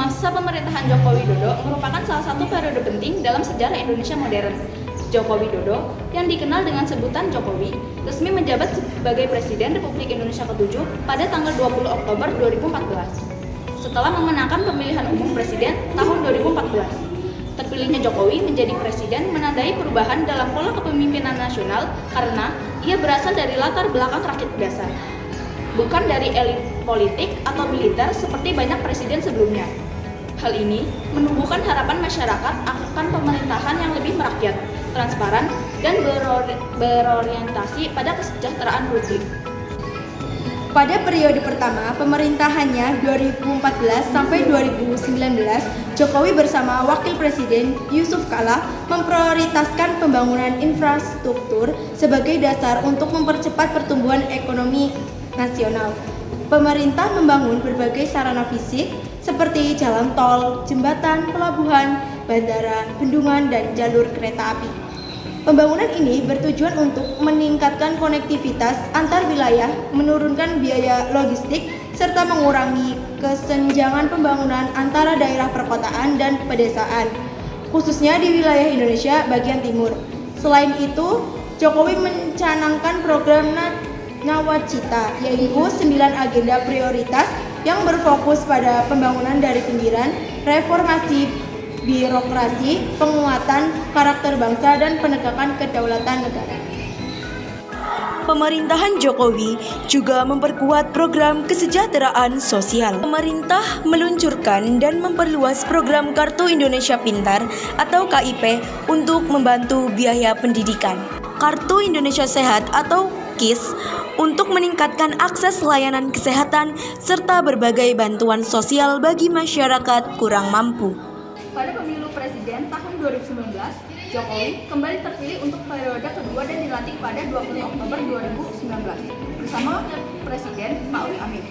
Masa pemerintahan Joko Widodo merupakan salah satu periode penting dalam sejarah Indonesia modern. Joko Widodo, yang dikenal dengan sebutan Jokowi, resmi menjabat sebagai Presiden Republik Indonesia ke-7 pada tanggal 20 Oktober 2014. Setelah memenangkan pemilihan umum presiden tahun 2014. Terpilihnya Jokowi menjadi presiden menandai perubahan dalam pola kepemimpinan nasional karena ia berasal dari latar belakang rakyat biasa, bukan dari elit politik atau militer seperti banyak presiden sebelumnya. Hal ini menumbuhkan harapan masyarakat akan pemerintahan yang lebih merakyat, transparan, dan berorientasi pada kesejahteraan publik. Pada periode pertama pemerintahannya 2014 sampai 2019, Jokowi bersama Wakil Presiden Yusuf Kala memprioritaskan pembangunan infrastruktur sebagai dasar untuk mempercepat pertumbuhan ekonomi nasional. Pemerintah membangun berbagai sarana fisik seperti jalan tol, jembatan, pelabuhan, bandara, bendungan, dan jalur kereta api. Pembangunan ini bertujuan untuk meningkatkan konektivitas antar wilayah, menurunkan biaya logistik, serta mengurangi kesenjangan pembangunan antara daerah perkotaan dan pedesaan, khususnya di wilayah Indonesia bagian timur. Selain itu, Jokowi mencanangkan program Nawacita, yaitu 9 agenda prioritas yang berfokus pada pembangunan dari pinggiran, reformasi birokrasi, penguatan karakter bangsa, dan penegakan kedaulatan negara. Pemerintahan Jokowi juga memperkuat program kesejahteraan sosial. Pemerintah meluncurkan dan memperluas program Kartu Indonesia Pintar atau KIP untuk membantu biaya pendidikan. Kartu Indonesia Sehat atau KIS untuk meningkatkan akses layanan kesehatan serta berbagai bantuan sosial bagi masyarakat kurang mampu. Pada pemilu presiden tahun 2019, Jokowi kembali terpilih untuk periode kedua dan dilantik pada 20 Oktober 2019 bersama Wakil Presiden Ma'ruf Amin.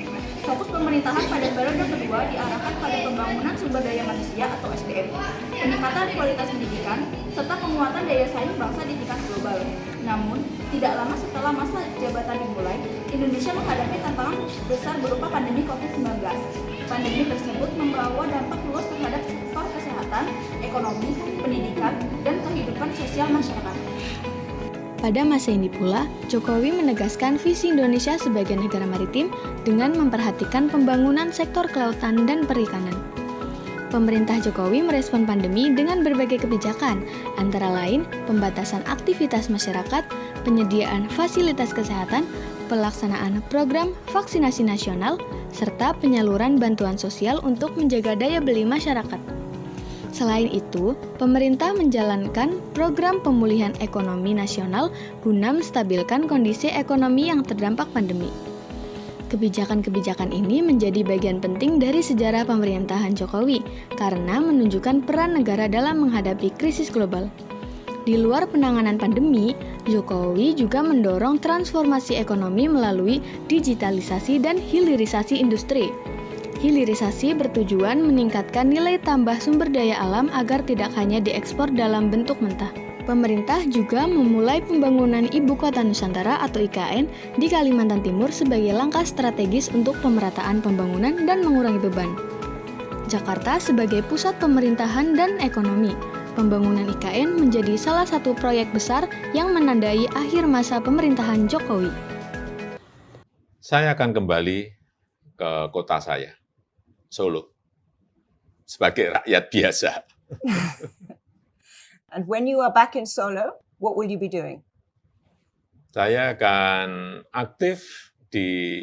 Fokus pemerintahan pada periode kedua diarahkan pada pembangunan sumber daya manusia atau SDM, peningkatan kualitas pendidikan, serta penguatan daya saing bangsa di tingkat global. Namun, tidak lama setelah masa jabatan dimulai, Indonesia menghadapi tantangan besar berupa pandemi COVID-19. Pandemi tersebut membawa dampak luas terhadap sektor kesehatan, ekonomi, pendidikan, dan kehidupan sosial masyarakat. Pada masa ini pula, Jokowi menegaskan visi Indonesia sebagai negara maritim dengan memperhatikan pembangunan sektor kelautan dan perikanan. Pemerintah Jokowi merespon pandemi dengan berbagai kebijakan, antara lain pembatasan aktivitas masyarakat, penyediaan fasilitas kesehatan, pelaksanaan program vaksinasi nasional, serta penyaluran bantuan sosial untuk menjaga daya beli masyarakat. Selain itu, pemerintah menjalankan program pemulihan ekonomi nasional guna menstabilkan kondisi ekonomi yang terdampak pandemi. Kebijakan-kebijakan ini menjadi bagian penting dari sejarah pemerintahan Jokowi karena menunjukkan peran negara dalam menghadapi krisis global. Di luar penanganan pandemi, Jokowi juga mendorong transformasi ekonomi melalui digitalisasi dan hilirisasi industri. Hilirisasi bertujuan meningkatkan nilai tambah sumber daya alam agar tidak hanya diekspor dalam bentuk mentah. Pemerintah juga memulai pembangunan Ibu Kota Nusantara atau IKN di Kalimantan Timur sebagai langkah strategis untuk pemerataan pembangunan dan mengurangi beban. Jakarta sebagai pusat pemerintahan dan ekonomi. Pembangunan IKN menjadi salah satu proyek besar yang menandai akhir masa pemerintahan Jokowi. Saya akan kembali ke kota saya, Solo, sebagai rakyat biasa. And when you are back in Solo, what will you be doing? Saya akan aktif di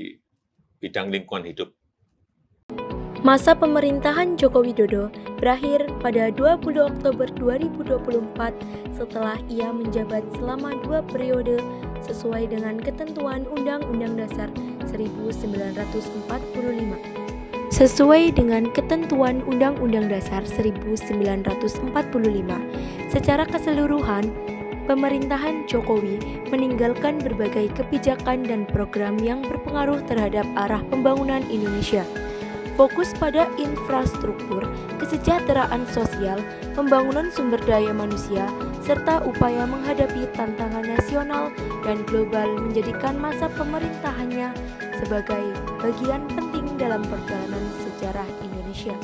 bidang lingkungan hidup. Masa pemerintahan Joko Widodo berakhir pada 20 Oktober 2024 setelah ia menjabat selama 2 periode sesuai dengan ketentuan Undang-Undang Dasar 1945. Sesuai dengan ketentuan Undang-Undang Dasar 1945, secara keseluruhan, pemerintahan Jokowi meninggalkan berbagai kebijakan dan program yang berpengaruh terhadap arah pembangunan Indonesia. Fokus pada infrastruktur, kesejahteraan sosial, pembangunan sumber daya manusia, serta upaya menghadapi tantangan nasional dan global menjadikan masa pemerintahannya sebagai bagian penting dalam perjalanan sejarah Indonesia.